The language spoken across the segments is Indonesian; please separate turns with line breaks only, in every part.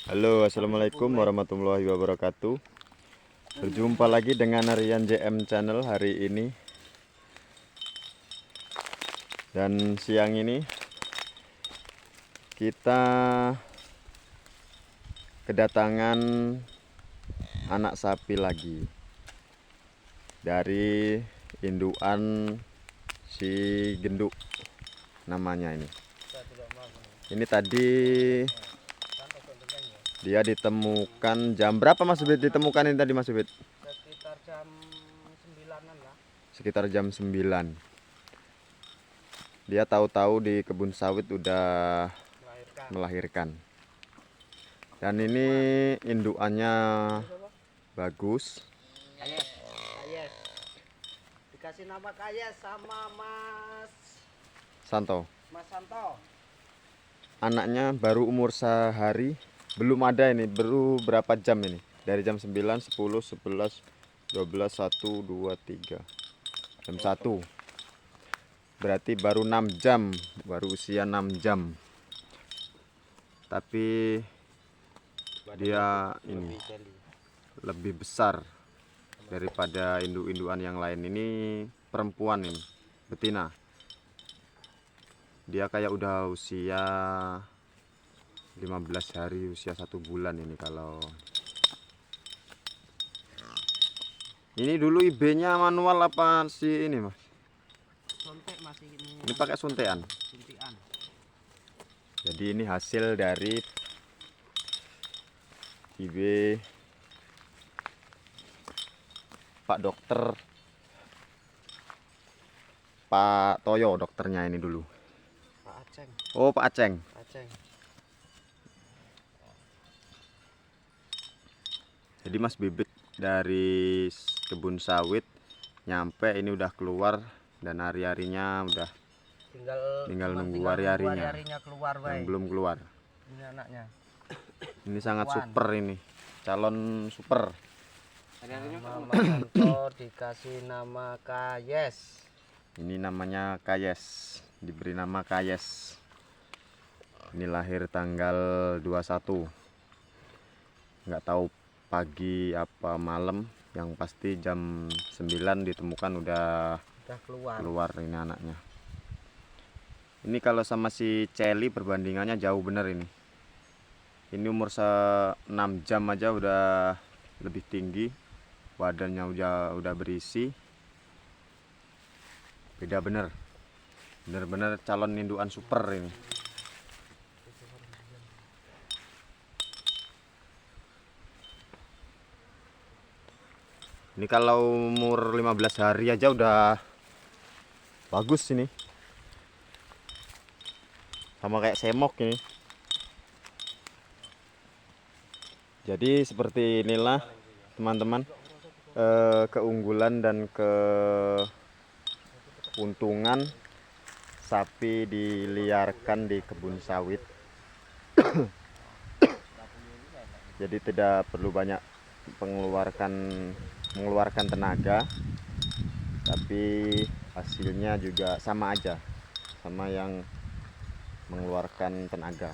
Halo, assalamualaikum warahmatullahi wabarakatuh. Berjumpa lagi dengan Rian JM Channel hari ini. Dan siang ini kita kedatangan anak sapi lagi dari indukan si genduk namanya ini. Ini tadi dia ditemukan jam berapa Mas Ubed? Ditemukan ini tadi Mas Ubed?
Sekitar jam 9-an lah.
Sekitar jam 9. Dia tahu-tahu di kebun sawit udah melahirkan. Dan ini indukannya bagus.
Kayes. Dikasih nama Kayes sama Mas
Santo.
Santo.
Anaknya baru umur sehari. Belum ada ini, baru berapa jam ini? Dari jam 9, 10, 11, 12, 1, 2, 3. Jam 1. Berarti baru 6 jam, baru usia 6 jam. Tapi dia ini lebih besar daripada induk-indukan yang lain. Ini perempuan ini, betina. Dia kayak udah usia 15 hari, usia 1 bulan ini. Kalau ini dulu IB-nya manual apa sih ini Mas?
Suntik masih ini.
Ini pakai suntikan.
Suntikan.
Jadi ini hasil dari IB Pak Dokter Pak Toyo, dokternya ini dulu.
Pak Aceng.
Oh, Pak Aceng.
Aceng.
Jadi Mas bibit dari kebun sawit nyampe ini udah keluar dan hari-harinya udah tinggal nunggu hari-harinya
keluar,
yang belum keluar.
Ini anaknya.
Ini sangat super ini, calon super.
Mama Santo dikasih nama Kayes.
Ini namanya Kayes, diberi nama Kayes. Ini lahir tanggal 21. Nggak tahu pagi apa malam, yang pasti jam 9 ditemukan udah keluar ini anaknya. Ini kalau sama si Celi perbandingannya jauh bener ini. Ini umur 6 jam aja udah lebih tinggi, badannya udah berisi. Beda bener, bener-bener calon indukan super ini. Ini kalau umur 15 hari aja udah bagus ini. Sama kayak semok ini. Jadi seperti inilah teman-teman, keunggulan dan keuntungan sapi diliarkan di kebun sawit. Jadi tidak perlu banyak mengeluarkan tenaga, tapi hasilnya juga sama aja sama yang mengeluarkan tenaga.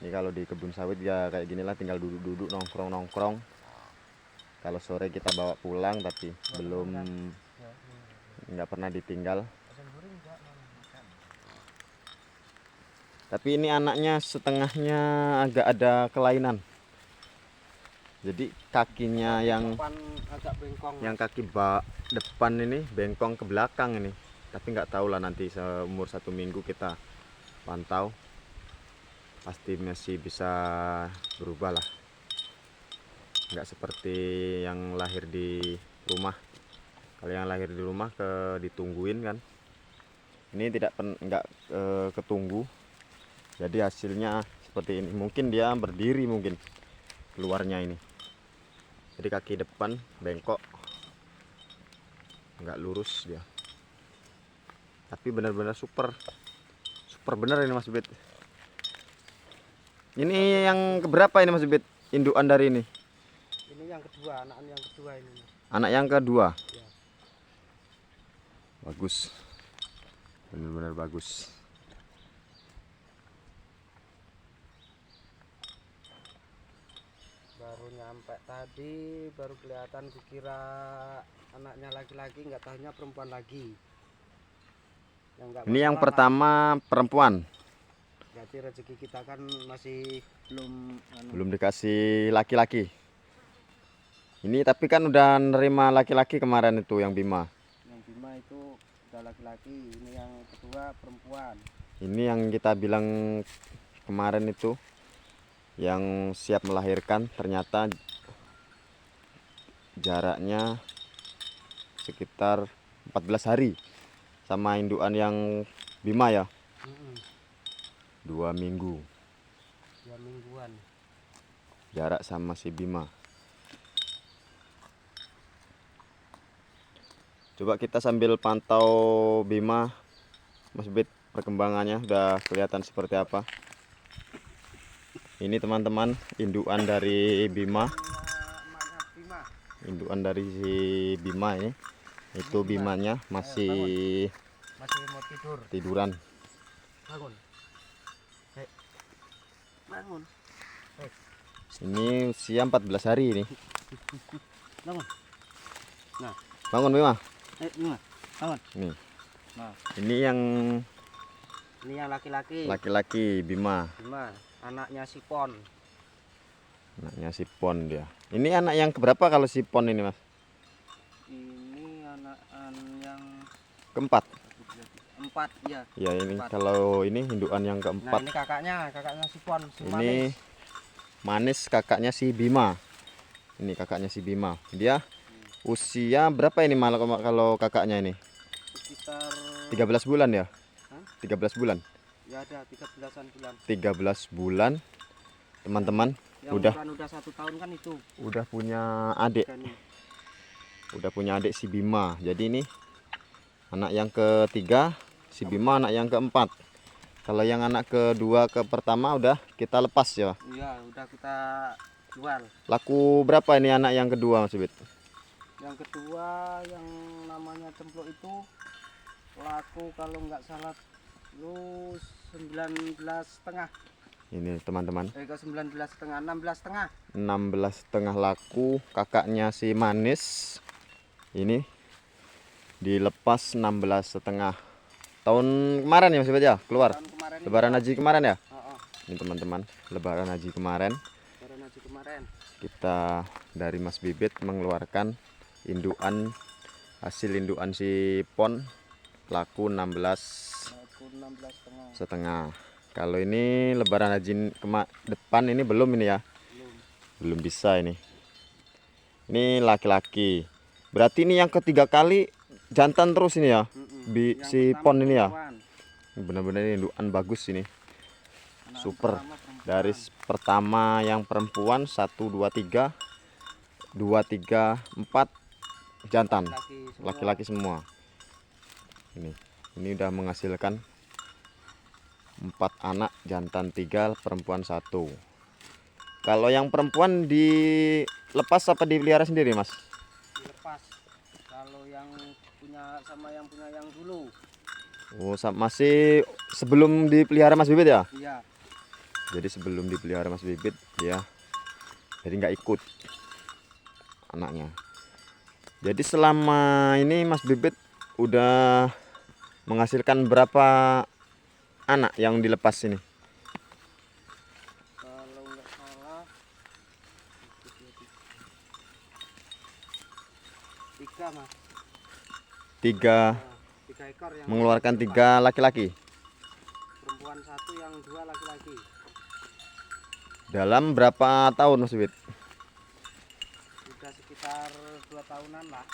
Ini kalau di kebun sawit ya kayak ginilah, tinggal duduk-duduk nongkrong-nongkrong. Kalau sore kita bawa pulang, tapi nggak pernah ditinggal. Tapi ini anaknya setengahnya agak ada kelainan. Jadi kakinya yang
agak bengkong.
Yang kaki depan ini bengkong ke belakang ini. Tapi nggak tahu lah, nanti seumur 1 minggu kita pantau. Pasti masih bisa berubah lah. Nggak seperti yang lahir di rumah. Kalau yang lahir di rumah ditungguin kan. Ini nggak ketunggu. Jadi hasilnya seperti ini. Mungkin dia berdiri, mungkin keluarnya ini. Jadi kaki depan bengkok, nggak lurus dia. Tapi benar-benar super bener ini Mas Bit. Ini yang keberapa ini Mas Bit, indukan dari ini?
Ini yang kedua, anak yang kedua ini.
Anak yang kedua.
Ya.
Bagus, benar-benar bagus.
baru nyampe tadi, baru kelihatan, kukira anaknya laki-laki, nggak tahunya perempuan lagi. Ya, nggak
Ini yang
masalah,
pertama perempuan,
berarti rezeki kita kan masih
belum dikasih laki-laki. Ini tapi kan udah nerima laki-laki kemarin itu yang Bima.
yang Bima itu udah laki-laki, ini yang kedua perempuan.
Ini yang kita bilang kemarin itu yang siap melahirkan, ternyata jaraknya sekitar 14 hari sama indukan yang Bima ya. 2 minggu
2 mingguan.
jarak sama si Bima. Coba kita sambil pantau Bima, Mas Bit, perkembangannya udah kelihatan seperti apa. Ini teman-teman indukan dari Bima,
Emaknya Bima.
indukan dari si Bima ini. Itu Bimanya masih
mau tidur.
tiduran.
Bangun. Bangun.
Ini usia 14 hari ini.
Bangun. Nah,
Bangun Bima.
Bima. Bangun.
Nih.
Nah,
Ini yang
ini yang laki-laki.
laki-laki Bima,
Bima, anaknya si Pon.
anaknya si Pon dia. Ini anak yang keberapa kalau si Pon ini, Mas?
Ini anak yang
Keempat.
4 ya.
Ya ini
Empat.
kalau ini indukan yang
Nah,
keempat.
ini kakaknya si Pon, si
Ini
Manis.
Manis kakaknya si Bima. Ini kakaknya si Bima. Dia usia berapa ini malah kalau kakaknya ini?
Sekitar
13 bulan ya?
Hah?
13 bulan.
ya ada 13-an bulan.
13 bulan. Teman-teman,
Yang
udah
1 tahun kan itu.
udah punya adik.
Dan
Udah punya adik si Bima. Jadi ini anak yang ketiga, si Bima anak yang keempat. Kalau yang anak kedua ke pertama udah kita lepas ya.
iya, udah kita jual.
Laku berapa ini anak yang kedua, Mas Bit?
Yang kedua yang namanya Cempluk itu laku kalau nggak salah lu 19,5.
Ini teman-teman,
Ke 19,5, 16,5.
16,5 laku. Kakaknya si Manis ini dilepas 16,5 tahun kemarin ya, Mas Bit ya, keluar
Tahun kemarin ini,
Lebaran Haji kemarin ya.
oh,
Ini teman-teman, Lebaran Haji kemarin
Lebaran Haji kemarin.
kita dari Mas Bibit mengeluarkan indukan, hasil indukan si Pon laku 16,5.
Laku 16,5.
Kalau ini Lebaran Haji depan ini belum ini ya, belum bisa ini. Ini laki-laki. Berarti ini yang ketiga kali jantan terus ini ya.
Yang
Si
pertama
Pon ini ya.
perempuan.
Benar-benar ini indukan bagus ini.
Anak
Super.
pertama perempuan.
Dari pertama yang perempuan 1 2 3 2 3 4 jantan. Laki-laki semua. Ini udah menghasilkan 4 anak, jantan 3, perempuan 1. Kalau yang perempuan dilepas apa dipelihara sendiri, Mas?
Dilepas. Kalau yang punya sama yang punya yang dulu.
Oh, masih sebelum dipelihara Mas Bibit ya?
Iya.
Jadi sebelum dipelihara Mas Bibit ya, jadi nggak ikut anaknya. Jadi selama ini Mas Bibit udah menghasilkan berapa anak yang dilepas ini?
Kalau nggak salah 3 mas.
3
3 ekor yang
mengeluarkan
dilepas.
3 laki-laki.
Perempuan 1, yang 2 laki-laki.
Dalam berapa tahun Mas Bibit?
Sudah sekitar 2 tahunan lah.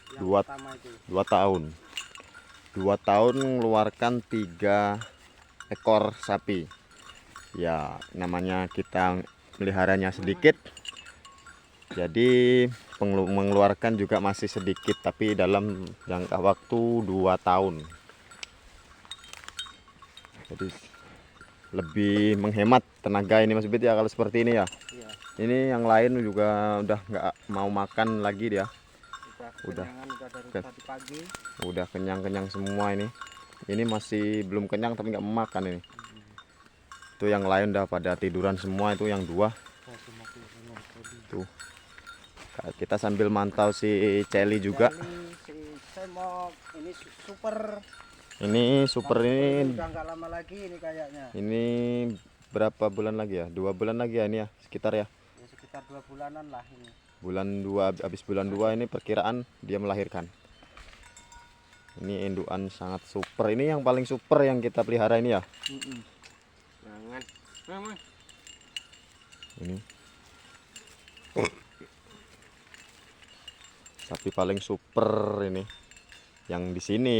Yang
Dua-
pertama itu.
2 tahun. 2 tahun mengeluarkan 3 ekor sapi. Ya, namanya kita meliharanya sedikit. Jadi mengeluarkan juga masih sedikit, tapi dalam jangka waktu 2 tahun. Jadi lebih menghemat tenaga ini Mas Bibit ya kalau seperti ini ya.
Iya.
Ini yang lain juga udah nggak mau makan lagi dia.
Udah kekenyangan, udah dari tadi pagi.
Udah kenyang-kenyang semua ini. Ini masih belum kenyang tapi nggak mau makan ini. Itu yang lain udah pada tiduran semua, itu yang 2.
Udah semua keluar.
Tuh. Kita sambil mantau si Celi juga.
Celi, si semok, ini super.
Ini super ini
Udah nggak lama lagi ini kayaknya.
ini berapa bulan lagi ya? 2 bulan lagi ya ini ya, sekitar ya.
Ya sekitar 2 bulanan lah ini.
Bulan 2, habis bulan 2 ini perkiraan dia melahirkan. Ini indukan sangat super. Ini yang paling super yang kita pelihara ini ya.
Jangan. Mama.
Ini. Sapi paling super ini. Yang di sini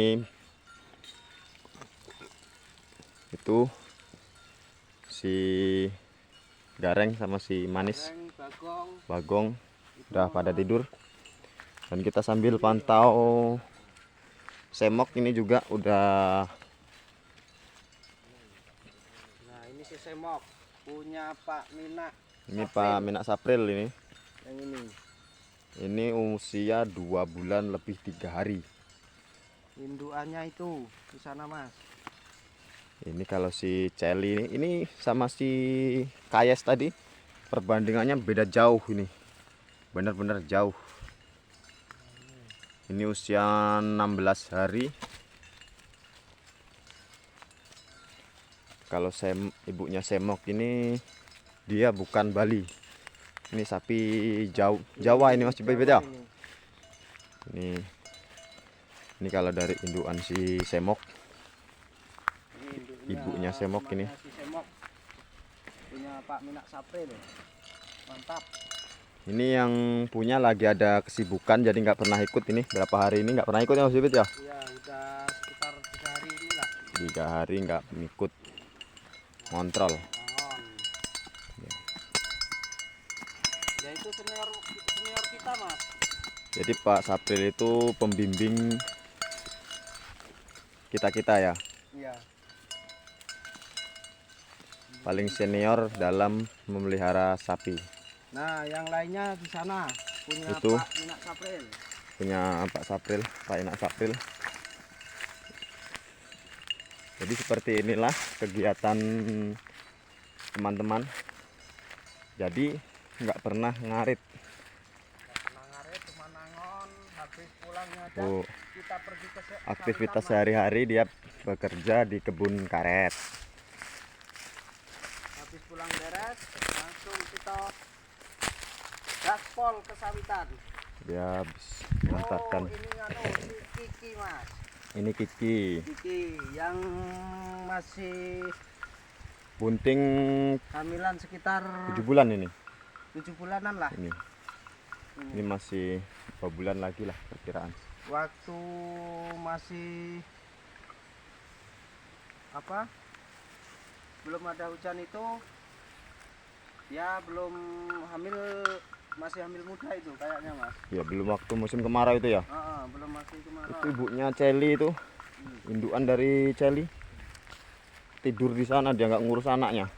itu si Gareng sama si Manis,
Bagong.
Bagong udah pada tidur. Dan kita sambil pantau semok ini juga udah.
Nah ini si semok punya Pak Minak.
Ini Pak Minak Sapril ini.
Yang ini.
Ini usia 2 bulan lebih 3 hari.
Induannya itu di sana Mas.
Ini kalau si Celi ini sama si Kayes tadi perbandingannya beda jauh ini. Benar-benar jauh. Ini usia 16 hari. Kalau ibunya semok ini dia bukan Bali. Ini sapi Jawa ini Mas Bebet ya. Ini kalau dari indukan si semok.
Ini
Ibunya semok ini.
Si semok punya Pak Minak Sapril. Mantap.
Ini yang punya lagi ada kesibukan jadi nggak pernah ikut ini. Berapa hari ini nggak pernah ikut ya Mas Bebet ya?
Iya udah sekitar 3 hari inilah.
3 hari nggak ikut ngontrol.
Bangon. Ya itu senior kita Mas.
Jadi Pak Sapril itu pembimbing kita ya.
Iya.
Paling senior dalam memelihara sapi.
Nah yang lainnya di sana punya
Itu.
Pak Minak Sapril.
Punya Pak Sapril, Pak Inak Sapril. Jadi seperti inilah kegiatan teman-teman. Jadi nggak pernah ngarit.
Nangarit cuma nangon, habis pulangnya ada
Tuh,
kita pergi ke
aktivitas
sawitan, Mas.
sehari-hari dia bekerja di kebun karet.
Habis pulang beres langsung kita gaspol ke sawitan.
Dia habis mengantarkan.
Ini si Kiki Mas.
Ini Kiki,
Kiki yang masih
bunting
hamilan sekitar
7 bulan ini.
7 bulanan lah.
Ini masih 2 bulan lagi lah perkiraan.
Waktu masih belum ada hujan itu ya belum hamil, masih hamil muda itu kayaknya Mas.
Ya belum waktu musim kemarau itu ya.
Belum masih kemarau.
Itu ibunya Celi itu, indukan dari Celi. Tidur di sana dia nggak ngurus anaknya.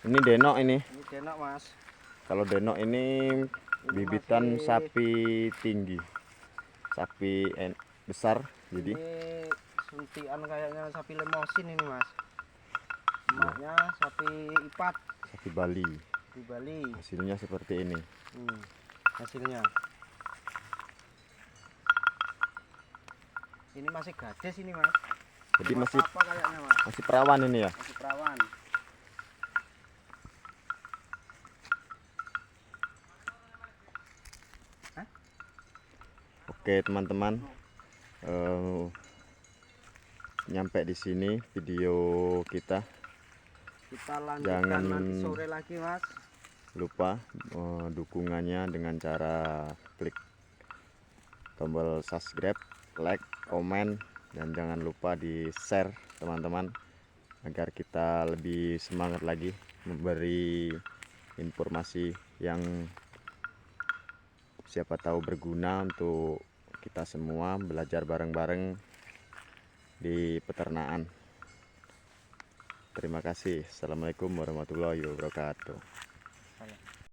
Ini Denok ini.
Ini Denok Mas.
Kalau Denok ini bibitan
masih-
sapi tinggi. Sapi besar jadi
Ini suntikan kayaknya sapi lemosin ini Mas. Emaknya sapi ipat
sapi Bali.
di Bali.
Hasilnya seperti ini.
Hasilnya. Ini masih gadis ini Mas.
Jadi
Belum
masih
apa kayaknya Mas.
masih perawan ini ya.
Masih perawan.
Oke teman-teman, nyampe di sini video kita.
Kita lanjutkan
Jangan
nanti sore lagi Mas.
lupa dukungannya dengan cara klik tombol subscribe, like, komen, dan jangan lupa di share teman-teman agar kita lebih semangat lagi memberi informasi yang siapa tahu berguna untuk kita semua belajar bareng-bareng di peternakan. Terima kasih. Assalamualaikum warahmatullahi wabarakatuh.